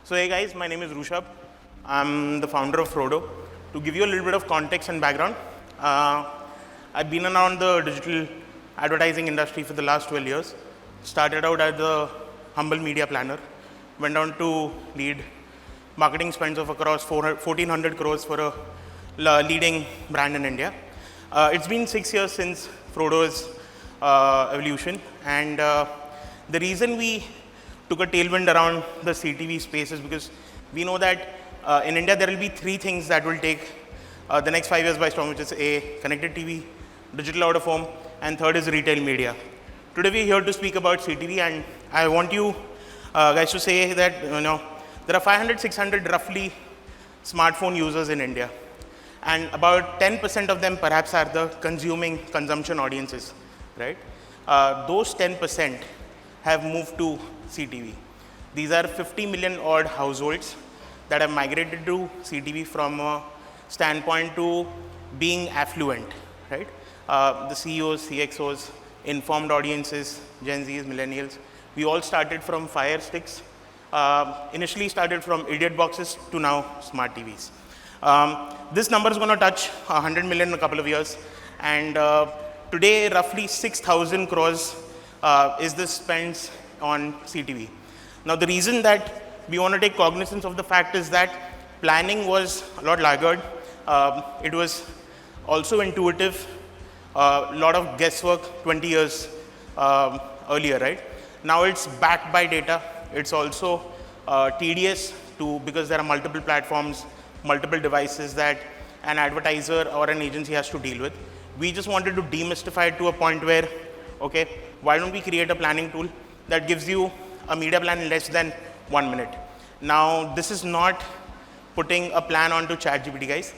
So hey guys, my name is Russhabh. I'm the founder of Frodoh. To give you a little bit of context and background, I've been around the digital advertising industry for the last 12 years. Started out as a humble media planner, went on to lead marketing spends of across 1,400 crores for a leading brand in India. It's been 6 years since Frodoh's evolution, and the reason we took a tailwind around the CTV space is because we know that in India there will be three things that will take the next 5 years by storm, which is A, connected TV, digital out of home, and third is retail media. Today we're here to speak about CTV, and I want you guys to say that there are 500, 600 roughly smartphone users in India, and about 10% of them perhaps are the consumption audiences, right? Those 10% have moved to CTV. These are 50 million odd households that have migrated to CTV from a standpoint to being affluent, right? The CEOs, CXOs, informed audiences, Gen Zs, millennials, we all started from Fire Sticks, initially started from idiot boxes to now smart TVs. This number is going to touch 100 million in a couple of years, and today roughly 6,000 crores is the spends on CTV. Now the reason that we want to take cognizance of the fact is that planning was a lot laggard. It was also intuitive, a lot of guesswork 20 years earlier, right? Now it's backed by data. It's also tedious because there are multiple platforms, multiple devices that an advertiser or an agency has to deal with. We just wanted to demystify it to a point where, okay, why don't we create a planning tool that gives you a media plan in less than 1 minute. Now, this is not putting a plan onto ChatGPT, guys.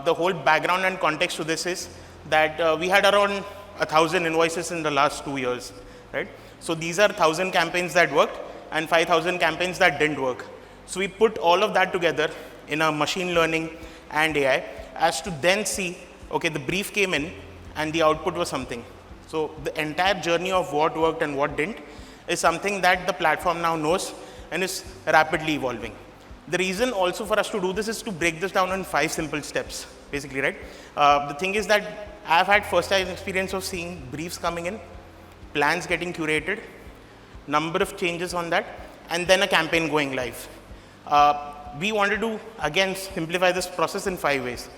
The whole background and context to this is that we had around 1,000 invoices in the last 2 years, right? So these are 1,000 campaigns that worked and 5,000 campaigns that didn't work. So we put all of that together in a machine learning and AI as to then see, okay, the brief came in and the output was something. So the entire journey of what worked and what didn't is something that the platform now knows and is rapidly evolving. The reason also for us to do this is to break this down in 5 simple steps, basically, right? The thing is that I've had first-time experience of seeing briefs coming in, plans getting curated, number of changes on that, and then a campaign going live. We wanted to, again, simplify this process in 5 ways.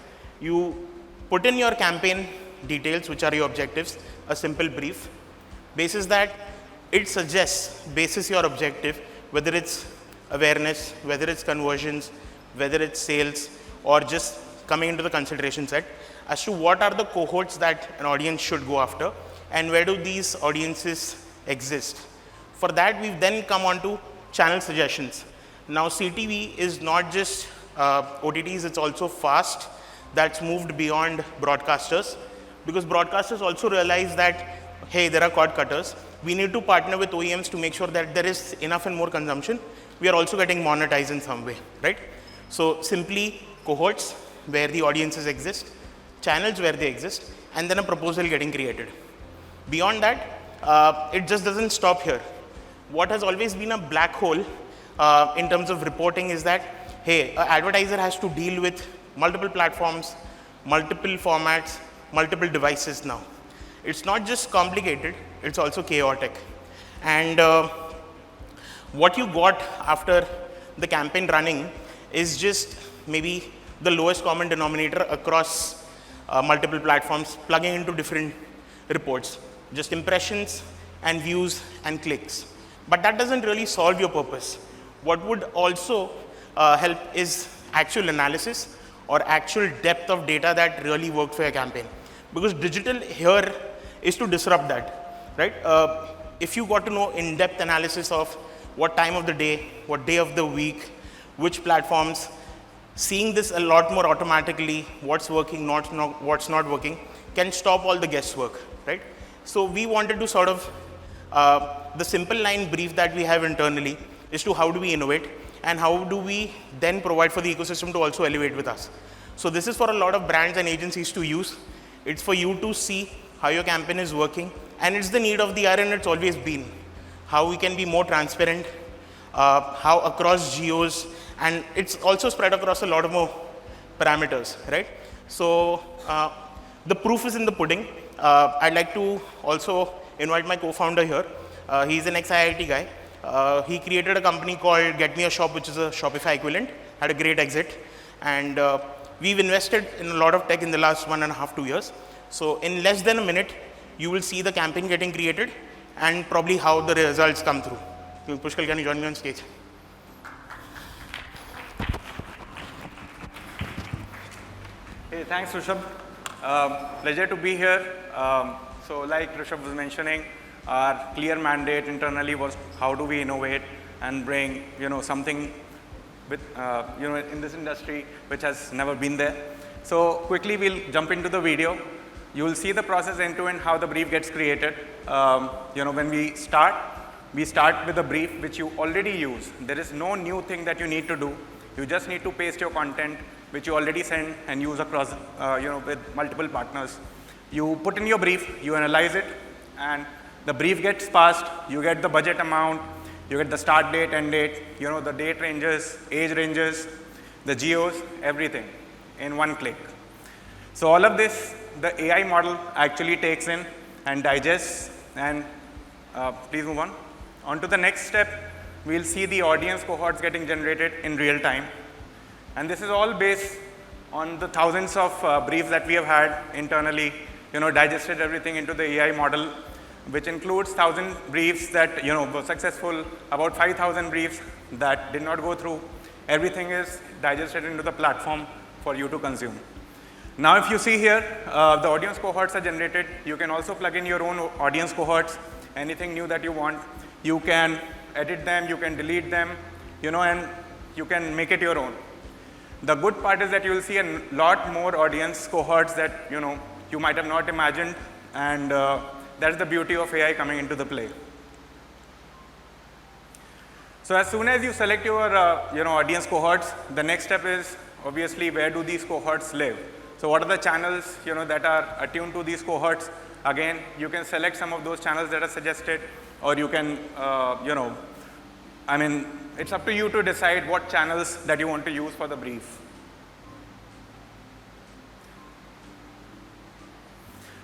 You put in your campaign details, which are your objectives, a simple brief. Basis that it suggests, basis your objective, whether it's awareness, whether it's conversions, whether it's sales, or just coming into the consideration set, as to what are the cohorts that an audience should go after, and where do these audiences exist. For that, we've then come on to channel suggestions. Now, CTV is not just OTTs, it's also FAST, that's moved beyond broadcasters, because broadcasters also realize that, hey, there are cord cutters. We need to partner with OEMs to make sure that there is enough and more consumption. We are also getting monetized in some way, right? So simply cohorts where the audiences exist, channels where they exist, and then a proposal getting created. Beyond that, it just doesn't stop here. What has always been a black hole in terms of reporting is that, hey, an advertiser has to deal with multiple platforms, multiple formats, multiple devices now. It's not just complicated, it's also chaotic. And what you got after the campaign running is just maybe the lowest common denominator across multiple platforms, plugging into different reports, just impressions and views and clicks. But that doesn't really solve your purpose. What would also help is actual analysis or actual depth of data that really worked for your campaign. Because digital here is to disrupt that, right? If you got to know in-depth analysis of what time of the day, what day of the week, which platforms, seeing this a lot more automatically, what's working, what's not working, can stop all the guesswork, right? So we wanted to sort of, the simple line brief that we have internally is to how do we innovate and how do we then provide for the ecosystem to also elevate with us. So this is for a lot of brands and agencies to use. It's for you to see how your campaign is working, and it's the need of the hour, and it's always been. How we can be more transparent, how across geos, and it's also spread across a lot of more parameters, right? So the proof is in the pudding. I'd like to also invite my co-founder here. He's an ex-IIT guy. He created a company called Get Me a Shop, which is a Shopify equivalent, had a great exit. And we've invested in a lot of tech in the last 1.5 to 2 years. So in less than a minute, you will see the campaign getting created and probably how the results come through. Pushkal, can you join me on stage? Hey, thanks, Russhabh. Pleasure to be here. So like Russhabh was mentioning, our clear mandate internally was how do we innovate and bring, something with, in this industry which has never been there. So quickly we'll jump into the video. You will see the process end to end, how the brief gets created. When we start with a brief which you already use. There is no new thing that you need to do. You just need to paste your content which you already send and use across, with multiple partners. You put in your brief, you analyze it, and the brief gets passed. You get the budget amount, you get the start date, end date, the date ranges, age ranges, the geos, everything in one click. So all of this, the AI model actually takes in and digests. And please move on. On to the next step, we'll see the audience cohorts getting generated in real time. And this is all based on the thousands of briefs that we have had internally, digested everything into the AI model, which includes 1,000 briefs that were successful, about 5,000 briefs that did not go through. Everything is digested into the platform for you to consume. Now, if you see here, the audience cohorts are generated. You can also plug in your own audience cohorts, anything new that you want. You can edit them, you can delete them, and you can make it your own. The good part is that you will see a lot more audience cohorts that you might have not imagined, and that's the beauty of AI coming into the play. So as soon as you select your audience cohorts, the next step is obviously where do these cohorts live. So what are the channels that are attuned to these cohorts? Again, you can select some of those channels that are suggested, or you can it's up to you to decide what channels that you want to use for the brief.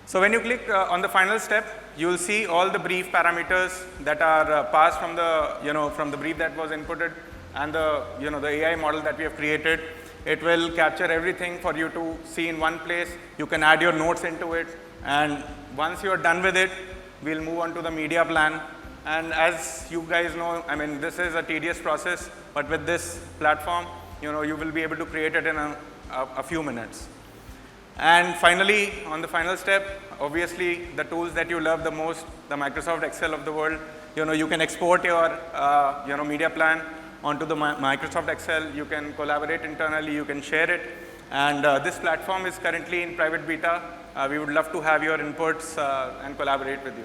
So when you click on the final step, you will see all the brief parameters that are passed from the from the brief that was inputted, and the the AI model that we have created. It will capture everything for you to see in one place. You can add your notes into it, and once you are done with it, we'll move on to the media plan. And as you guys know, this is a tedious process, but with this platform, you will be able to create it in a few minutes. And finally, on the final step, obviously the tools that you love the most, the Microsoft Excel of the world, you can export your media plan onto the Microsoft Excel. You can collaborate internally, you can share it. And this platform is currently in private beta. We would love to have your inputs and collaborate with you.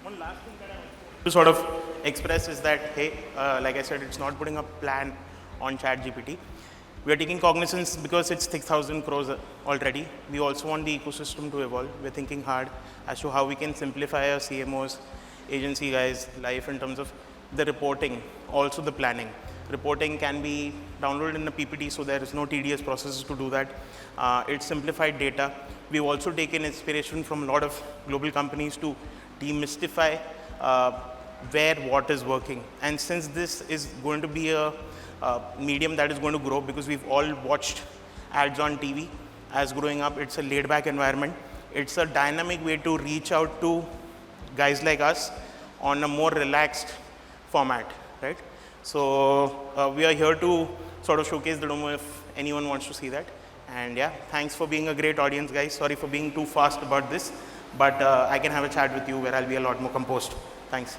One last thing that I want to sort of express is that, hey, like I said, it's not putting a plan on ChatGPT. We are taking cognizance because it's 6,000 crores already. We also want the ecosystem to evolve. We're thinking hard as to how we can simplify our CMOs, agency guys' life in terms of the reporting, also the planning. Reporting can be downloaded in a PPT, so there is no tedious processes to do that. It's simplified data. We've also taken inspiration from a lot of global companies to demystify where what is working. And since this is going to be a medium that is going to grow, because we've all watched ads on TV as growing up, it's a laid back environment. It's a dynamic way to reach out to guys like us on a more relaxed format, right? So we are here to sort of showcase the demo if anyone wants to see that. And yeah, thanks for being a great audience, guys. Sorry for being too fast about this, but I can have a chat with you where I'll be a lot more composed. Thanks.